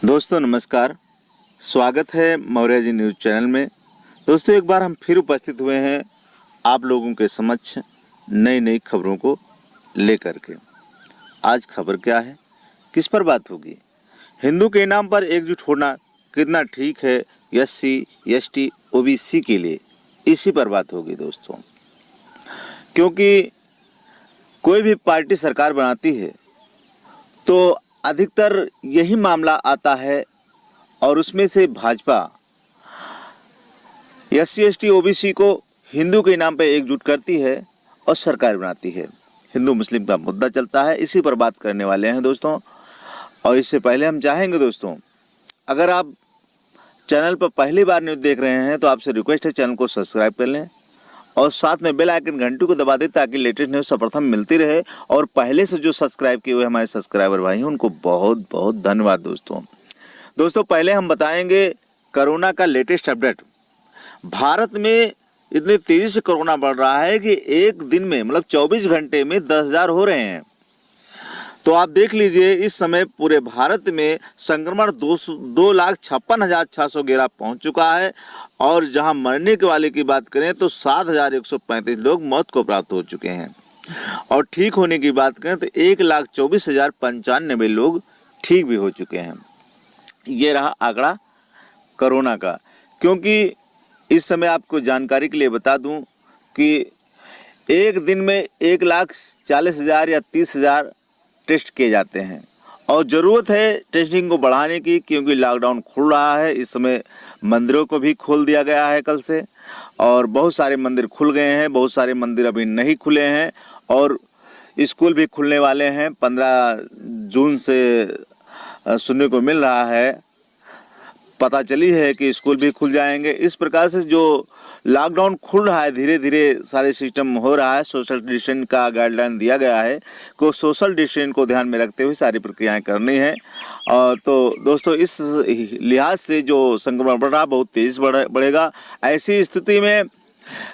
दोस्तों नमस्कार, स्वागत है मौर्य जी न्यूज़ चैनल में। दोस्तों एक बार हम फिर उपस्थित हुए हैं आप लोगों के समक्ष नई नई खबरों को लेकर के। आज खबर क्या है, किस पर बात होगी? हिंदू के नाम पर एकजुट होना कितना ठीक है एससी, एसटी, ओबीसी के लिए, इसी पर बात होगी दोस्तों। क्योंकि कोई भी पार्टी सरकार बनाती है तो अधिकतर यही मामला आता है और उसमें से भाजपा एससी, एसटी, ओबीसी को हिंदू के नाम पर एकजुट करती है और सरकार बनाती है। हिंदू मुस्लिम का मुद्दा चलता है, इसी पर बात करने वाले हैं दोस्तों। और इससे पहले हम चाहेंगे दोस्तों, अगर आप चैनल पर पहली बार न्यूज़ देख रहे हैं तो आपसे रिक्वेस्ट है चैनल को सब्सक्राइब कर लें और साथ में बेल आइकन घंटी को दबा दें ताकि लेटेस्ट न्यूज़ सर्वप्रथम मिलती रहे। और पहले से जो सब्सक्राइब किए हुए हमारे सब्सक्राइबर भाई हैं उनको बहुत बहुत धन्यवाद दोस्तों। पहले हम बताएंगे कोरोना का लेटेस्ट अपडेट। भारत में इतनी तेज़ी से कोरोना बढ़ रहा है कि एक दिन में मतलब 24 घंटे में 10,000 हो रहे हैं। तो आप देख लीजिए इस समय पूरे भारत में संक्रमण 2,56,611 पहुँच चुका है। और जहां मरने के वाले की बात करें तो 7,135 लोग मौत को प्राप्त हो चुके हैं। और ठीक होने की बात करें तो 1,24,095 लोग ठीक भी हो चुके हैं। ये रहा आंकड़ा कोरोना का। क्योंकि इस समय आपको जानकारी के लिए बता दूं कि एक दिन में 1,40,000 या 30,000 टेस्ट किए जाते हैं और ज़रूरत है टेस्टिंग को बढ़ाने की, क्योंकि लॉकडाउन खुल रहा है। इस समय मंदिरों को भी खोल दिया गया है कल से, और बहुत सारे मंदिर खुल गए हैं, बहुत सारे मंदिर अभी नहीं खुले हैं। और स्कूल भी खुलने वाले हैं 15 जून से सुनने को मिल रहा है, पता चली है कि स्कूल भी खुल जाएंगे। इस प्रकार से जो लॉकडाउन खुल रहा है, धीरे धीरे सारे सिस्टम हो रहा है। सोशल डिस्टेंस का गाइडलाइन दिया गया है को सोशल डिस्टेंस को ध्यान में रखते हुए सारी प्रक्रियाएं करनी है। तो दोस्तों इस लिहाज से जो संक्रमण बढ़ रहा बहुत तेज़ बढ़ेगा। ऐसी स्थिति में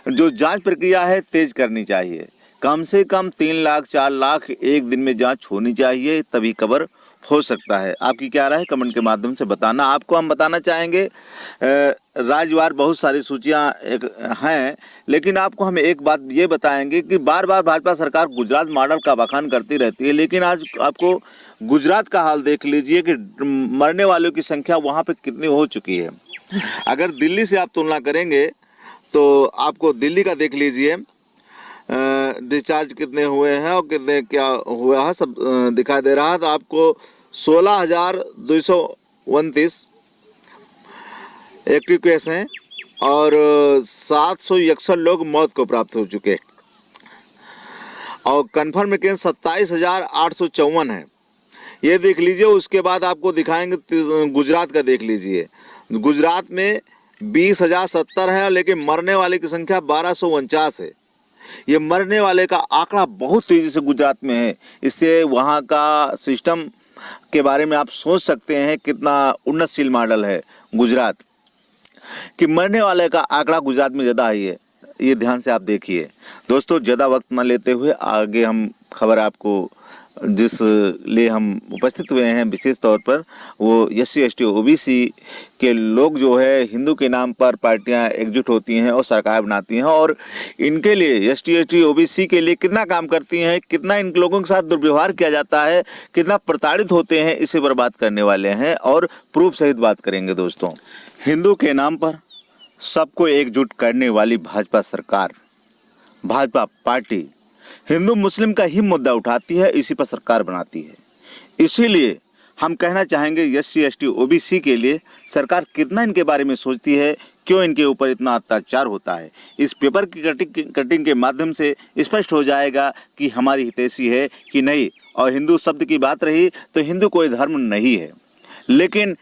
जो जांच प्रक्रिया है तेज करनी चाहिए। कम से कम 3 लाख 4 लाख एक दिन में जांच होनी चाहिए, तभी कवर हो सकता है। आपकी क्या राय है कमेंट के माध्यम से बताना। आपको हम बताना चाहेंगे राज्यवार बहुत सारी सूचियां हैं, लेकिन आपको हम एक बात ये बताएंगे कि बार बार भाजपा सरकार गुजरात मॉडल का बखान करती रहती है, लेकिन आज आपको गुजरात का हाल देख लीजिए कि मरने वालों की संख्या वहाँ पे कितनी हो चुकी है। अगर दिल्ली से आप तुलना करेंगे तो आपको दिल्ली का देख लीजिए, डिस्चार्ज कितने हुए हैं और कितने क्या हुआ है सब दिखाई दे रहा है। तो आपको 16,229 एक्टिव केस हैं और 761 लोग मौत को प्राप्त हो चुके, और कन्फर्म केस 27,854 हैं। ये देख लीजिए। उसके बाद आपको दिखाएंगे गुजरात का देख लीजिए। गुजरात में 20,070 है, लेकिन मरने वाले की संख्या 1,249 है। ये मरने वाले का आंकड़ा बहुत तेज़ी से गुजरात में है। इससे वहाँ का सिस्टम के बारे में आप सोच सकते हैं कितना उन्नतशील मॉडल है गुजरात, कि मरने वाले का आंकड़ा गुजरात में ज़्यादा ही है। ये ध्यान से आप देखिए दोस्तों। ज़्यादा वक्त न लेते हुए आगे हम खबर आपको जिस लिए हम उपस्थित हुए हैं विशेष तौर पर, वो एससी, एसटी, ओबीसी के लोग जो है हिंदू के नाम पर पार्टियां एकजुट होती हैं और सरकार बनाती हैं, और इनके लिए एसटी, एसटी, ओबीसी के लिए कितना काम करती हैं, कितना इन लोगों के साथ दुर्व्यवहार किया जाता है, कितना प्रताड़ित होते हैं, इसी पर बात करने वाले हैं और प्रूफ सहित बात करेंगे दोस्तों। हिंदू के नाम पर सबको एकजुट करने वाली भाजपा सरकार, भाजपा पार्टी हिंदू मुस्लिम का ही मुद्दा उठाती है, इसी पर सरकार बनाती है। इसीलिए हम कहना चाहेंगे एससी, एसटी, ओबीसी के लिए सरकार कितना इनके बारे में सोचती है, क्यों इनके ऊपर इतना अत्याचार होता है। इस पेपर की कटिंग के माध्यम से स्पष्ट हो जाएगा कि हमारी हितैषी है कि नहीं। और हिंदू शब्द की बात रही तो हिंदू कोई धर्म नहीं है, लेकिन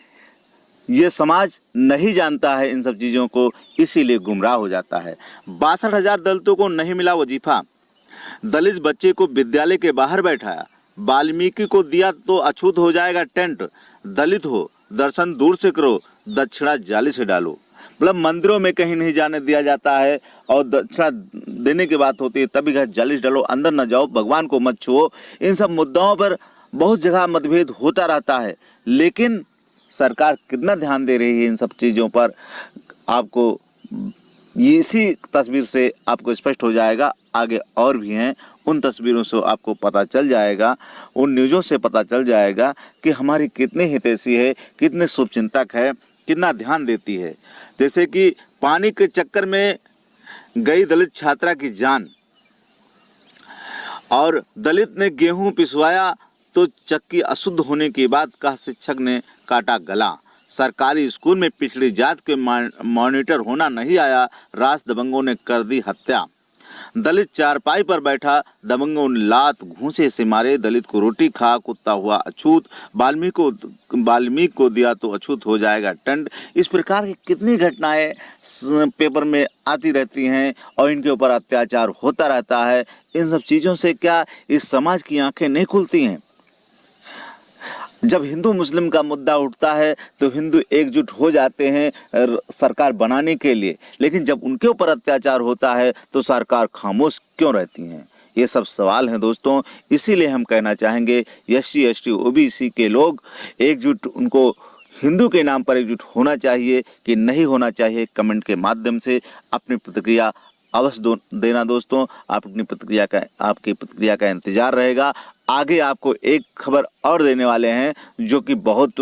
ये समाज नहीं जानता है इन सब चीज़ों को, इसीलिए गुमराह हो जाता है। 62,000 दलितों को नहीं मिला वजीफा, दलित बच्चे को विद्यालय के बाहर बैठाया, वाल्मीकि को दिया तो अछूत हो जाएगा टेंट, दलित हो दर्शन दूर से करो, दक्षिणा जाली से डालो। मतलब मंदिरों में कहीं नहीं जाने दिया जाता है और दक्षिणा देने की बात होती है तभी घर जाली से डालो, अंदर न जाओ, भगवान को मत छुओ। इन सब मुद्दाओं पर बहुत जगह मतभेद होता रहता है, लेकिन सरकार कितना ध्यान दे रही है इन सब चीज़ों पर, आपको इसी तस्वीर से आपको स्पष्ट हो जाएगा। आगे और भी हैं, उन तस्वीरों से आपको पता चल जाएगा, उन न्यूज़ों से पता चल जाएगा कि हमारी कितनी हितैषी है, कितने शुभचिंतक है, कितना ध्यान देती है। जैसे कि पानी के चक्कर में गई दलित छात्रा की जान, और दलित ने गेहूं पिसवाया तो चक्की अशुद्ध होने के बाद कहा शिक्षक ने काटा गला। सरकारी स्कूल में पिछड़ी जात के मॉनिटर होना नहीं आया, रास दबंगों ने कर दी हत्या। दलित चारपाई पर बैठा, दबंगों ने लात घूंसे से मारे, दलित को रोटी खा कुत्ता हुआ अछूत, वाल्मीकि को दिया तो अछूत हो जाएगा टंड। इस प्रकार की कितनी घटनाएं पेपर में आती रहती हैं और इनके ऊपर अत्याचार होता रहता है। इन सब चीज़ों से क्या इस समाज की आंखें नहीं खुलती हैं? जब हिंदू मुस्लिम का मुद्दा उठता है तो हिंदू एकजुट हो जाते हैं सरकार बनाने के लिए, लेकिन जब उनके ऊपर अत्याचार होता है तो सरकार खामोश क्यों रहती हैं? ये सब सवाल हैं दोस्तों। इसीलिए हम कहना चाहेंगे SC ST OBC के लोग एकजुट, उनको हिंदू के नाम पर एकजुट होना चाहिए कि नहीं होना चाहिए। कमेंट के माध्यम से अपनी प्रतिक्रिया अवश्य देना दोस्तों। आपकी प्रतिक्रिया का इंतजार रहेगा। आगे आपको एक खबर और देने वाले हैं जो कि बहुत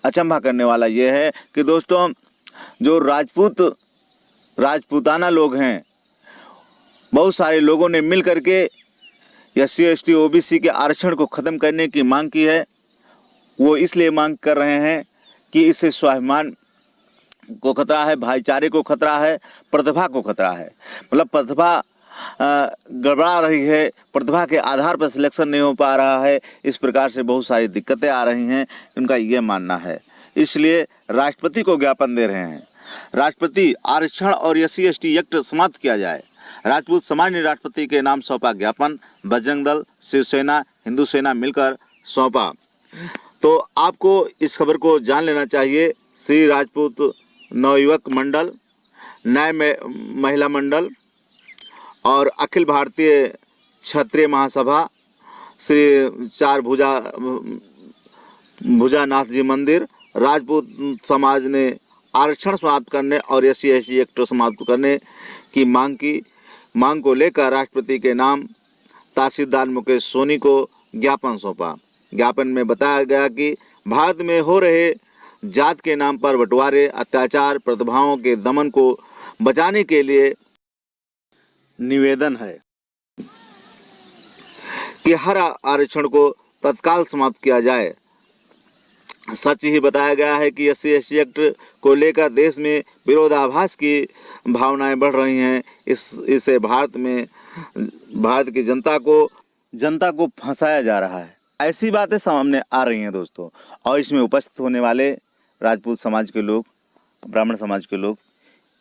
अचंभा करने वाला ये है कि दोस्तों जो राजपूताना लोग हैं, बहुत सारे लोगों ने मिल करके SC ST OBC के आरक्षण को ख़त्म करने की मांग की है। वो इसलिए मांग कर रहे हैं कि इससे स्वाभिमान को खतरा है, भाईचारे को खतरा है, प्रतिभा को खतरा है। मतलब प्रतिभा गड़बड़ा रही है, प्रतिभा के आधार पर सिलेक्शन नहीं हो पा रहा है, इस प्रकार से बहुत सारी दिक्कतें आ रही हैं, उनका ये मानना है। इसलिए राष्ट्रपति को ज्ञापन दे रहे हैं, राष्ट्रपति आरक्षण और SC ST एक्ट समाप्त किया जाए। राजपूत समाज ने राष्ट्रपति के नाम सौंपा ज्ञापन, बजरंग दल, शिवसेना, हिंदू सेना मिलकर सौंपा। तो आपको इस खबर को जान लेना चाहिए। श्री राजपूत नवयुवक मंडल, न्याय महिला मंडल और अखिल भारतीय क्षत्रिय महासभा, श्री चार भुजानाथ जी मंदिर, राजपूत समाज ने आरक्षण समाप्त करने और SC ST एक्ट समाप्त करने की मांग को लेकर राष्ट्रपति के नाम तहसीलदार मुकेश सोनी को ज्ञापन सौंपा। ज्ञापन में बताया गया कि भारत में हो रहे जात के नाम पर बंटवारे, अत्याचार, प्रतिभाओं के दमन को बचाने के लिए निवेदन है कि हर आरक्षण को तत्काल समाप्त किया जाए। सच ही बताया गया है कि SC ST एक्ट को लेकर देश में विरोधाभास की भावनाएं बढ़ रही हैं। इससे भारत की जनता को फंसाया जा रहा है, ऐसी बातें सामने आ रही हैं दोस्तों। और इसमें उपस्थित होने वाले राजपूत समाज के लोग, ब्राह्मण समाज के लोग,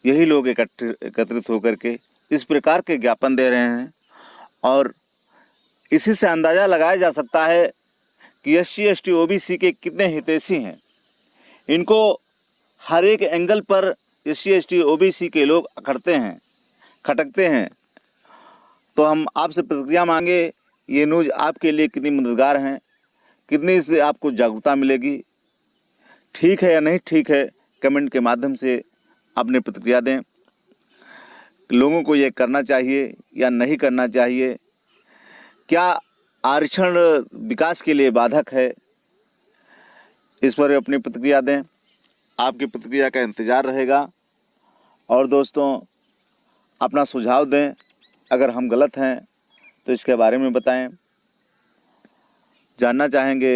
यही लोग एकत्रित होकर के इस प्रकार के ज्ञापन दे रहे हैं। और इसी से अंदाज़ा लगाया जा सकता है कि SC ST OBC के कितने हितैषी हैं। इनको हर एक एंगल पर SC ST OBC के लोग खटकते हैं। तो हम आपसे प्रतिक्रिया मांगे, ये न्यूज़ आपके लिए कितनी मददगार हैं, कितनी इससे आपको जागरूकता मिलेगी, ठीक है या नहीं ठीक है, कमेंट के माध्यम से अपनी प्रतिक्रिया दें। लोगों को ये करना चाहिए या नहीं करना चाहिए, क्या आरक्षण विकास के लिए बाधक है, इस पर अपनी प्रतिक्रिया दें। आपकी प्रतिक्रिया का इंतज़ार रहेगा। और दोस्तों अपना सुझाव दें, अगर हम गलत हैं तो इसके बारे में बताएं। जानना चाहेंगे,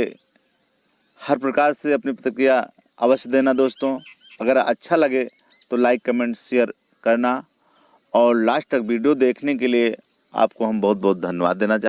हर प्रकार से अपनी प्रतिक्रिया अवश्य देना दोस्तों। अगर अच्छा लगे तो लाइक, कमेंट, शेयर करना। और लास्ट तक वीडियो देखने के लिए आपको हम बहुत बहुत धन्यवाद देना चाहते हैं।